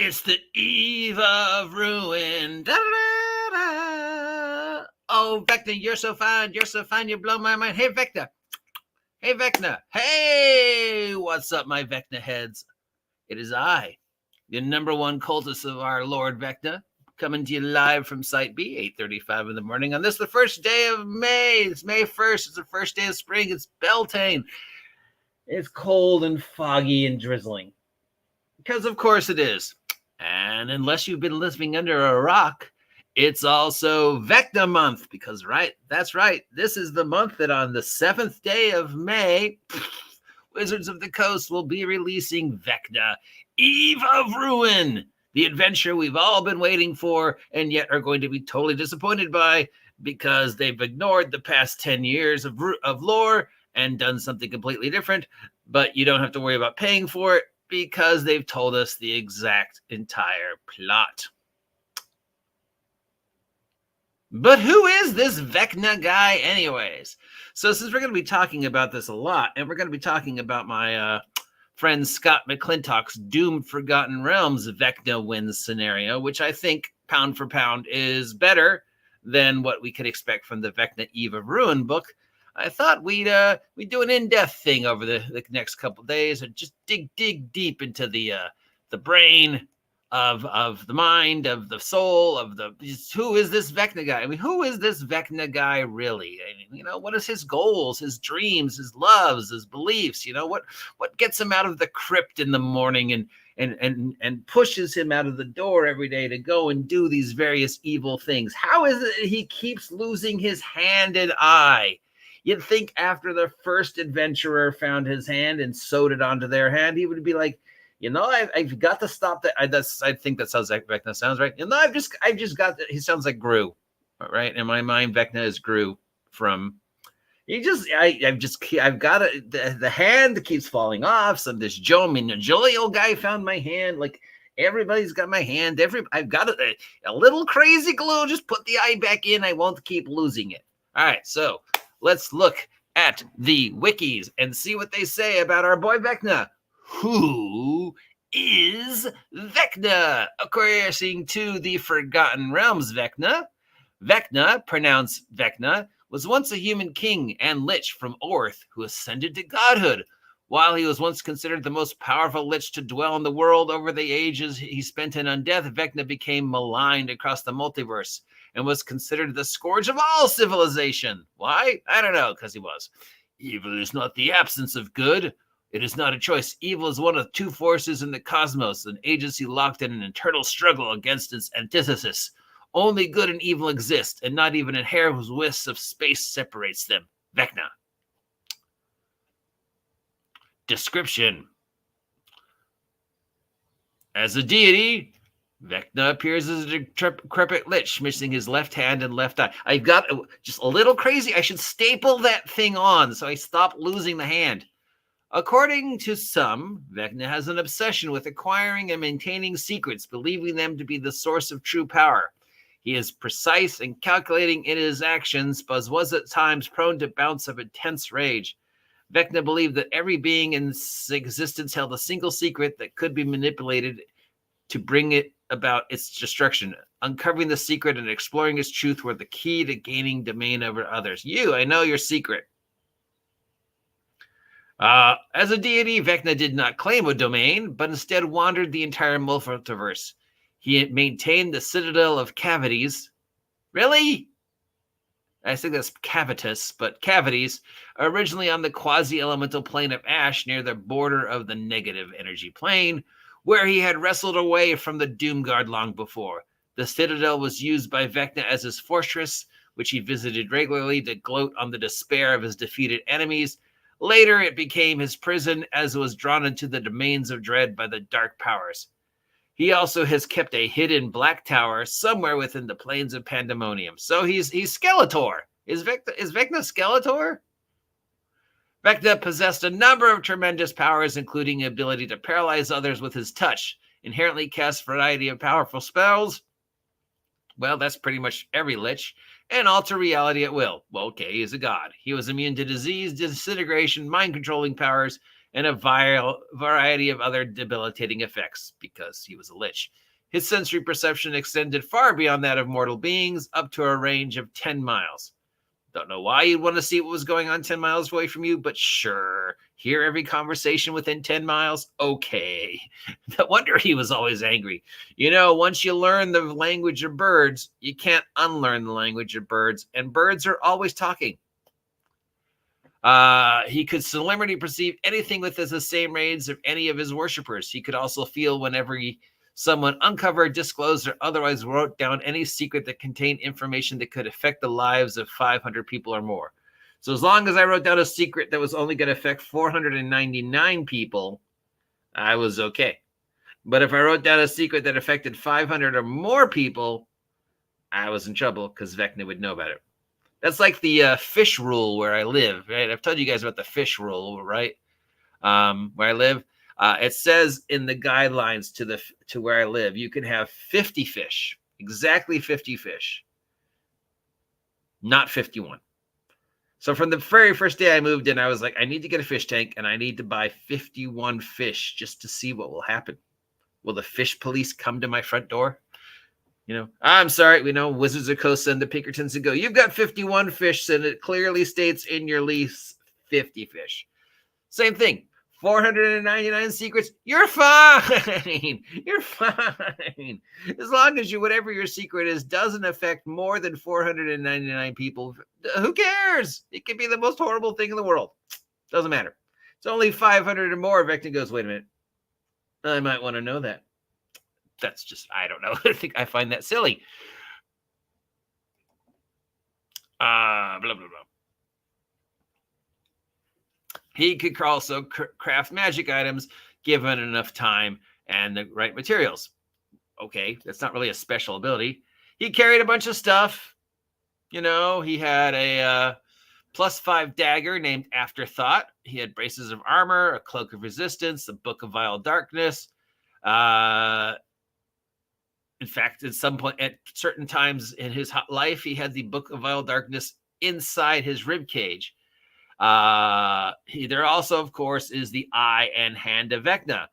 It's the eve of ruin. Da-da-da-da. Oh, Vecna, you're so fine. You're so fine. You blow my mind. Hey, Vecna. Hey, Vecna. Hey, what's up, my Vecna heads? It is I, the number one cultist of our Lord Vecna, coming to you live from Site B, 8:35 in the morning on this, the first day of May. It's May 1st. It's the first day of spring. It's Beltane. It's cold and foggy and drizzling. Because of course it is. And unless you've been living under a rock, it's also Vecna month. Because, that's right. This is the month that on the 7th day of May, Wizards of the Coast will be releasing Vecna, Eve of Ruin, the adventure we've all been waiting for and yet are going to be totally disappointed by because they've ignored the past 10 years of lore and done something completely different. But you don't have to worry about paying for it, because they've told us the exact entire plot. But who is this Vecna guy anyways? So since we're going to be talking about this a lot, and we're going to be talking about my friend Scott McClintock's Doomed Forgotten Realms Vecna wins scenario, which I think pound for pound is better than what we could expect from the Vecna Eve of Ruin book, I thought we'd do an in-depth thing over the next couple of days and just dig deep into the brain of the mind, of the soul, of who is this Vecna guy? I mean, who is this Vecna guy really? I mean, what is his goals, his dreams, his loves, his beliefs? What gets him out of the crypt in the morning and pushes him out of the door every day to go and do these various evil things? How is it he keeps losing his hand and eye? You'd think after the first adventurer found his hand and sewed it onto their hand, he would be like, I've got to stop that. I think that sounds like Vecna sounds right. I've just got that. He sounds like Gru, right? In my mind, Vecna is Gru from. I've got it. The hand keeps falling off. This Jolio guy found my hand. Like everybody's got my hand. I've got a little crazy glue. Just put the eye back in. I won't keep losing it. All right, so let's look at the wikis and see what they say about our boy Vecna. Who is Vecna? According to the Forgotten Realms Vecna, pronounced Vecna, was once a human king and lich from Orth who ascended to godhood. While he was once considered the most powerful lich to dwell in the world, over the ages he spent in undeath, Vecna became maligned across the multiverse and was considered the scourge of all civilization. Why? I don't know, because he was. Evil is not the absence of good. It is not a choice. Evil is one of two forces in the cosmos, an agency locked in an eternal struggle against its antithesis. Only good and evil exist, and not even a hair's width of space separates them. Vecna. Description. As a deity, Vecna appears as a decrepit lich, missing his left hand and left eye. I've got just a little crazy. I should staple that thing on so I stop losing the hand. According to some, Vecna has an obsession with acquiring and maintaining secrets, believing them to be the source of true power. He is precise and calculating in his actions, but was at times prone to bouts of intense rage. Vecna believed that every being in existence held a single secret that could be manipulated to bring it about its destruction. Uncovering the secret and exploring its truth were the key to gaining domain over others. I know your secret. As a deity, Vecna did not claim a domain, but instead wandered the entire multiverse. He maintained the Citadel of Cavities. Really? I think that's Cavitas, but Cavities, originally on the quasi-elemental plane of Ash near the border of the negative energy plane, where he had wrestled away from the Doomguard long before. The Citadel was used by Vecna as his fortress, which he visited regularly to gloat on the despair of his defeated enemies. Later, it became his prison, as it was drawn into the domains of dread by the dark powers. He also has kept a hidden black tower somewhere within the plains of Pandemonium. So he's Skeletor. Is Vecna Skeletor? Vecna possessed a number of tremendous powers, including the ability to paralyze others with his touch, inherently cast a variety of powerful spells. Well, that's pretty much every lich. And alter reality at will. Well, okay, he's a god. He was immune to disease, disintegration, mind-controlling powers, and a variety of other debilitating effects because he was a lich. His sensory perception extended far beyond that of mortal beings, up to a range of 10 miles. Don't know why you'd want to see what was going on 10 miles away from you, but sure. Hear every conversation within 10 miles? Okay. No wonder he was always angry. You know, once you learn the language of birds, you can't unlearn the language of birds, and birds are always talking. He could solemnly perceive anything with the same raids of any of his worshippers. He could also feel whenever someone uncovered, disclosed, or otherwise wrote down any secret that contained information that could affect the lives of 500 people or more. So as long as I wrote down a secret that was only going to affect 499 people, I was okay. But if I wrote down a secret that affected 500 or more people, I was in trouble because Vecna would know about it. That's like the fish rule where I live, right? I've told you guys about the fish rule, right? Where I live. It says in the guidelines to where I live, you can have 50 fish, exactly 50 fish, not 51. So from the very first day I moved in, I was like, I need to get a fish tank and I need to buy 51 fish just to see what will happen. Will the fish police come to my front door? You know, I'm sorry, we know Wizards of the Coast send the Pinkertons to go. You've got 51 fish and it clearly states in your lease 50 fish. Same thing. 499 secrets, you're fine. You're fine. As long as whatever your secret is doesn't affect more than 499 people, who cares? It could be the most horrible thing in the world. Doesn't matter. It's only 500 or more. Vecna goes, wait a minute. I might want to know that. That's just, I don't know. I find that silly. Blah, blah, blah. He could also craft magic items given enough time and the right materials. Okay, that's not really a special ability. He carried a bunch of stuff. You know, he had a +5 dagger named Afterthought. He had braces of armor, a cloak of resistance, a book of vile darkness. In fact, at some point, at certain times in his life, he had the book of vile darkness inside his rib cage. There also, of course, is the eye and hand of Vecna,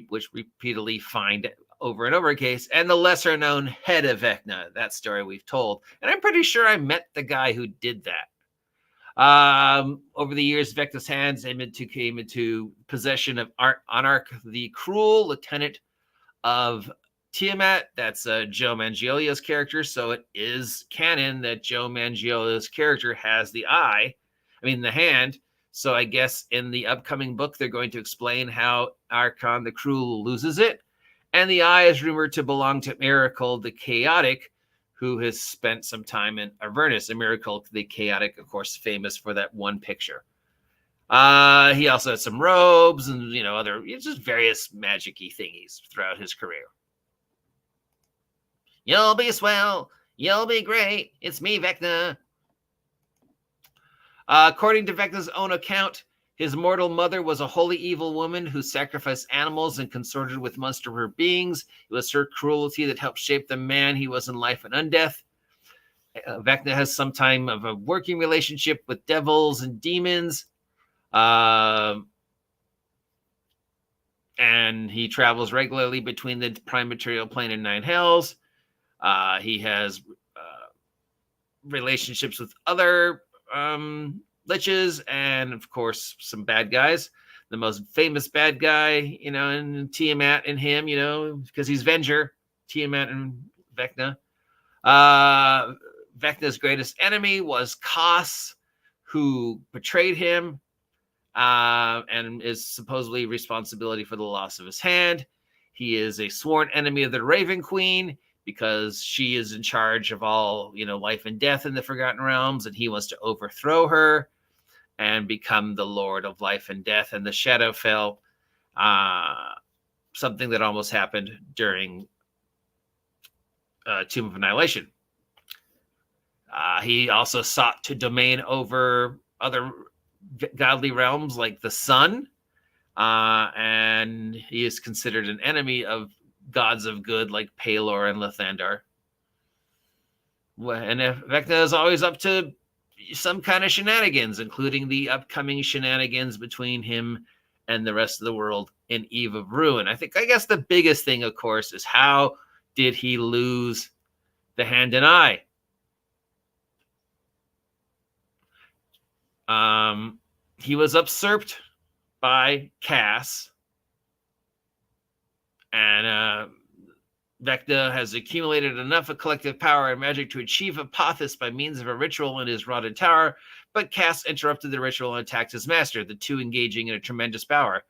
which repeatedly find over and over a case, and the lesser known head of Vecna. That story we've told. And I'm pretty sure I met the guy who did that. Over the years, Vecna's hands came into possession of Anarch, the cruel lieutenant of Tiamat. That's Joe Manganiello's character. So it is canon that Joe Manganiello's character has the hand. So I guess in the upcoming book, they're going to explain how Archon the Cruel loses it. And the eye is rumored to belong to Miracle the Chaotic, who has spent some time in Avernus. And Miracle the Chaotic, of course, famous for that one picture. He also had some robes and, other, just various magic-y thingies throughout his career. You'll be swell. You'll be great. It's me, Vecna. According to Vecna's own account, his mortal mother was a wholly evil woman who sacrificed animals and consorted with monster beings. It was her cruelty that helped shape the man he was in life and undeath. Vecna has some time of a working relationship with devils and demons. And he travels regularly between the prime material plane and Nine Hells. He has relationships with other liches and, of course, some bad guys. The most famous bad guy, in Tiamat and him, because he's Venger, Tiamat and Vecna. Vecna's greatest enemy was Kos, who betrayed him and is supposedly responsibility for the loss of his hand. He is a sworn enemy of the Raven Queen because she is in charge of all, life and death in the Forgotten Realms, and he wants to overthrow her and become the Lord of life and death and the Shadowfell, something that almost happened during Tomb of Annihilation. He also sought to domain over other godly realms like the sun, and he is considered an enemy of gods of good like Pelor and Lathandar. And Vecna is always up to some kind of shenanigans, including the upcoming shenanigans between him and the rest of the world in Eve of Ruin. I guess the biggest thing, of course, is how did he lose the hand and eye? He was usurped by Cass, and Vecna has accumulated enough of collective power and magic to achieve Apophis by means of a ritual in his rotted tower, but Cass interrupted the ritual and attacked his master, the two engaging in a tremendous power.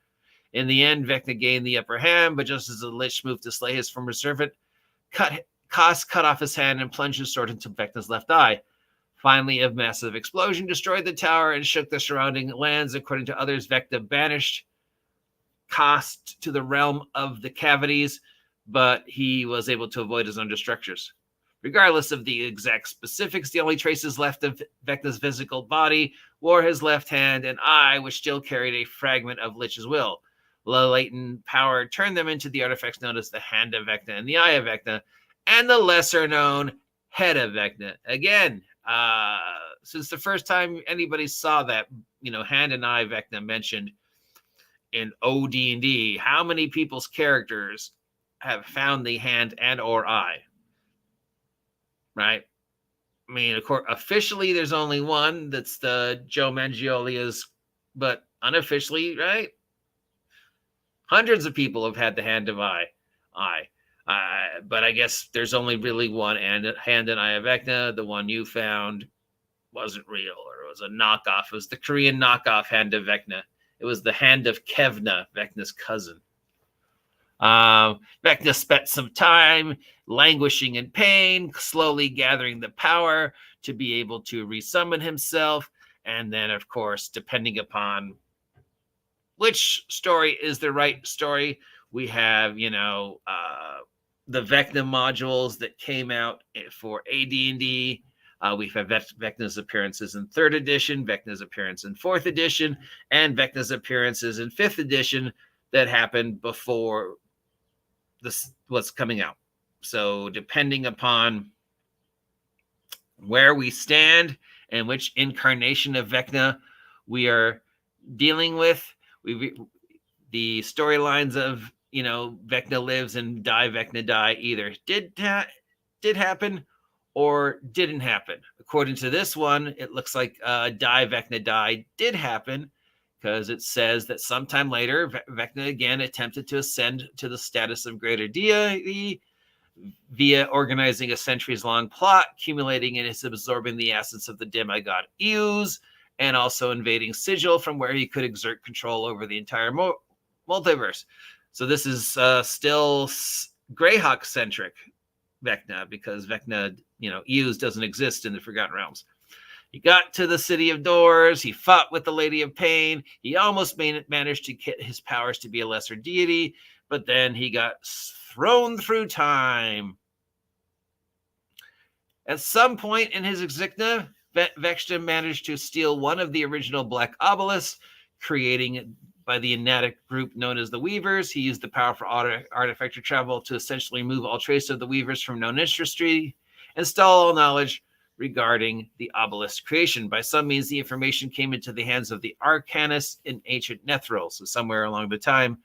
In the end, Vecna gained the upper hand, but just as the Lich moved to slay his former servant, Cass cut off his hand and plunged his sword into Vecna's left eye. Finally, a massive explosion destroyed the tower and shook the surrounding lands. According to others, Vecna banished Cass to the realm of the cavities, but he was able to avoid his own destructures. Regardless of the exact specifics, the only traces left of Vecna's physical body were his left hand and eye, which still carried a fragment of Lich's will. Low latent power turned them into the artifacts known as the Hand of Vecna and the Eye of Vecna, and the lesser-known Head of Vecna. Again, since the first time anybody saw that, Hand and Eye Vecna mentioned in OD&D, how many people's characters have found the hand and or eye? Right? I mean, of course, officially there's only one. That's the Joe Mangiolia's, but unofficially, right? Hundreds of people have had the hand of eye. But I guess there's only really one hand and eye of Vecna. The one you found wasn't real, or it was a knockoff. It was the Korean knockoff hand of Vecna. It was the hand of Kevna, Vecna's cousin. Vecna spent some time languishing in pain, slowly gathering the power to be able to resummon himself. And then, of course, depending upon which story is the right story, we have, the Vecna modules that came out for AD&D. We've had Vecna's appearances in 3rd edition, Vecna's appearance in 4th edition, and Vecna's appearances in 5th edition that happened before this what's coming out. So depending upon where we stand and which incarnation of Vecna we are dealing with, the storylines of Vecna lives and Vecna die either did happen or didn't happen. According to this one, it looks like Vecna die did happen, because it says that sometime later, Vecna again attempted to ascend to the status of greater deity via organizing a centuries-long plot, accumulating and absorbing the essence of the demigod Eus, and also invading Sigil, from where he could exert control over the entire multiverse. So this is still Greyhawk-centric Vecna, because Vecna, Eus doesn't exist in the Forgotten Realms. He got to the City of Doors. He fought with the Lady of Pain. He almost managed to get his powers to be a lesser deity, but then he got thrown through time. At some point in his Exigna, Vecna managed to steal one of the original Black Obelisks, creating by the Enatic group known as the Weavers. He used the power for artifact travel to essentially remove all trace of the Weavers from known history and steal all knowledge regarding the obelisk creation. By some means, the information came into the hands of the Arcanists in ancient Nethril. So somewhere along the time,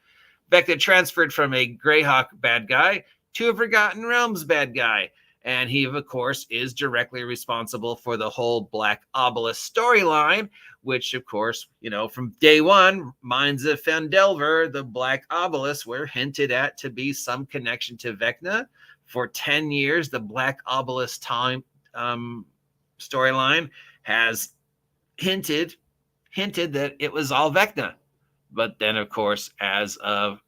Vecna transferred from a Greyhawk bad guy to a Forgotten Realms bad guy. And he, of course, is directly responsible for the whole Black Obelisk storyline, which, of course, from day one, Mines of Phandelver, the Black Obelisk, were hinted at to be some connection to Vecna. For 10 years, the Black Obelisk storyline has hinted that it was all Vecna. But then, of course, as of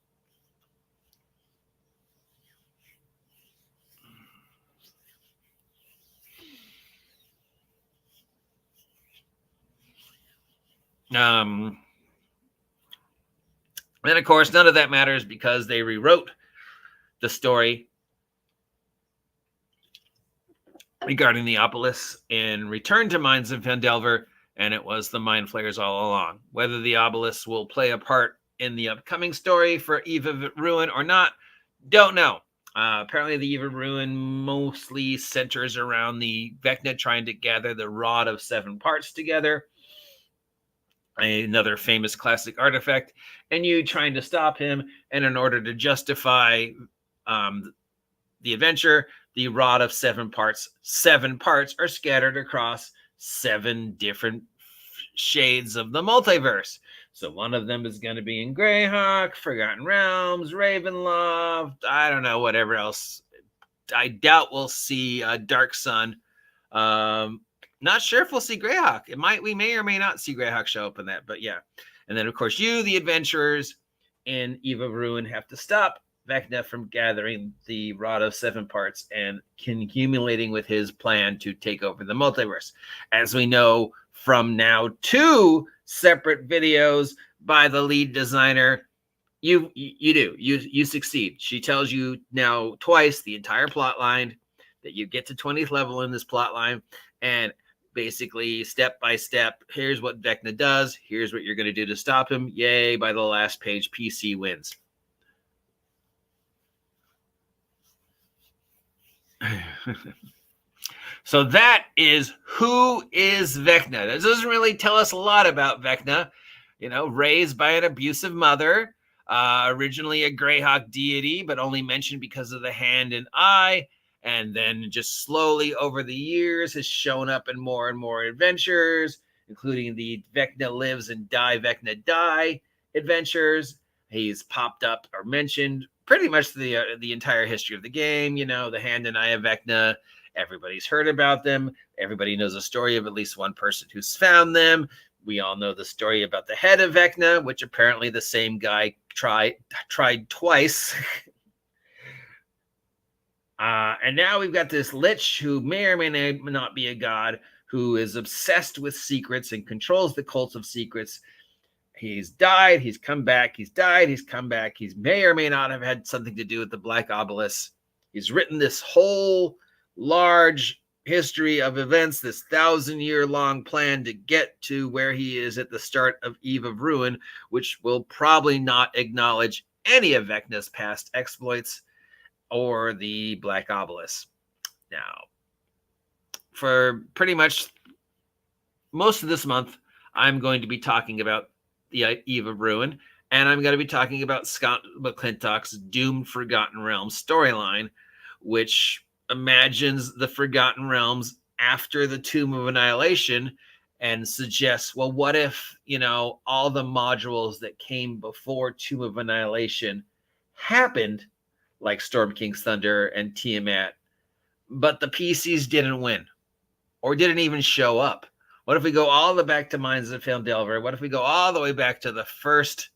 then, of course, none of that matters, because they rewrote the story regarding the obelisk in Return to Mines of Phandelver, and it was the Mind Flayers all along. Whether the obelisk will play a part in the upcoming story for Eve of Ruin or not, don't know. Apparently, the Eve of Ruin mostly centers around the Vecna trying to gather the Rod of 7 Parts together. another famous classic artifact, and you trying to stop him. And in order to justify the adventure, the rod of 7 parts are scattered across 7 different shades of the multiverse. So one of them is going to be in Greyhawk, Forgotten Realms, Ravenloft, I don't know, whatever else. I doubt we'll see Dark Sun. Not sure if we'll see Greyhawk. We may or may not see Greyhawk show up in that, but yeah. And then, of course, you, the adventurers in Eve of Ruin, have to stop Vecna from gathering the Rod of 7 Parts and accumulating with his plan to take over the multiverse. As we know from now 2 separate videos by the lead designer, you succeed. She tells you now twice the entire plot line, that you get to 20th level in this plot line, and basically step by step, here's what Vecna does, here's what you're going to do to stop him. Yay, by the last page, PC wins. So that is who is Vecna. That doesn't really tell us a lot about Vecna. Raised by an abusive mother, originally a Greyhawk deity, but only mentioned because of the hand and eye, and then just slowly over the years has shown up in more and more adventures, including the Vecna Lives and Vecna Die adventures. He's popped up or mentioned pretty much the entire history of the game. The hand and eye of Vecna. Everybody's heard about them. Everybody knows a story of at least one person who's found them. We all know the story about the head of Vecna, which apparently the same guy tried twice. And now we've got this Lich who may or may not be a god, who is obsessed with secrets and controls the cult of secrets. He's died, he's come back, he's died, he's come back. He may or may not have had something to do with the Black Obelisk. He's written this whole large history of events, this 1,000-year-long plan to get to where he is at the start of Eve of Ruin, which will probably not acknowledge any of Vecna's past exploits or the Black Obelisk. Now, for pretty much most of this month, I'm going to be talking about the Eve of Ruin, and I'm going to be talking about Scott McClintock's Doomed Forgotten Realms storyline, which imagines the Forgotten Realms after the Tomb of Annihilation and suggests, well, what if, all the modules that came before Tomb of Annihilation happened, like Storm King's Thunder and Tiamat, but the PCs didn't win or didn't even show up? What if we go all the way back to Mines of Delver? What if we go all the way back to the first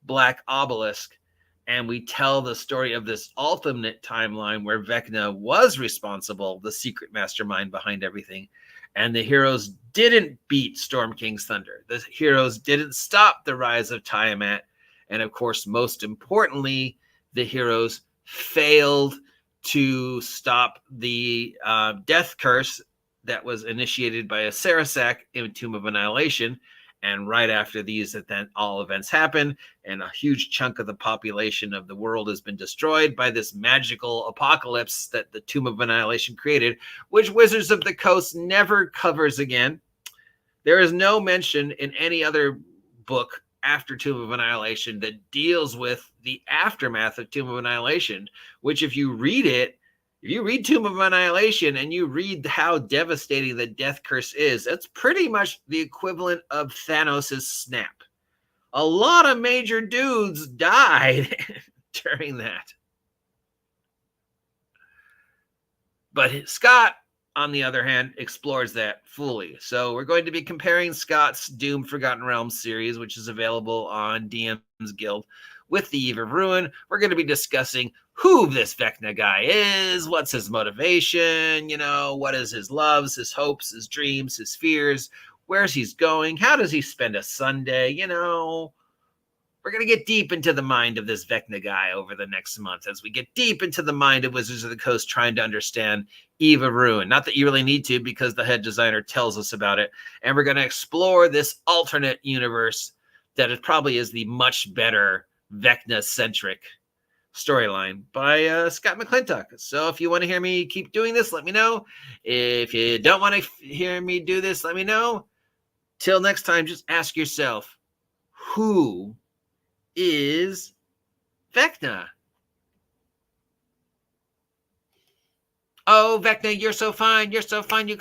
Black Obelisk, and we tell the story of this alternate timeline where Vecna was responsible, the secret mastermind behind everything, and the heroes didn't beat Storm King's Thunder. The heroes didn't stop the rise of Tiamat. And of course, most importantly, the heroes failed to stop the death curse that was initiated by a Sarasak in Tomb of Annihilation. And right after these, then all events happen, and a huge chunk of the population of the world has been destroyed by this magical apocalypse that the Tomb of Annihilation created, which Wizards of the Coast never covers again. There is no mention in any other book after Tomb of Annihilation that deals with the aftermath of Tomb of Annihilation, which if you read it, if you read Tomb of Annihilation and you read how devastating the death curse is, that's pretty much the equivalent of Thanos' snap. A lot of major dudes died during that. But Scott, on the other hand, explores that fully. So we're going to be comparing Scott's Doom Forgotten Realms series, which is available on DM's Guild, with the Eve of Ruin. We're going to be discussing who this Vecna guy is, what's his motivation, what is his loves, his hopes, his dreams, his fears, where's he's going, how does he spend a Sunday, We're going to get deep into the mind of this Vecna guy over the next month as we get deep into the mind of Wizards of the Coast trying to understand Eve of Ruin. Not that you really need to, because the head designer tells us about it. And we're going to explore this alternate universe that it probably is the much better Vecna-centric storyline by Scott McClintock. So if you want to hear me keep doing this, let me know. If you don't want to hear me do this, let me know. Till next time, just ask yourself, who is Vecna? Oh, Vecna, you're so fine. You're so fine. You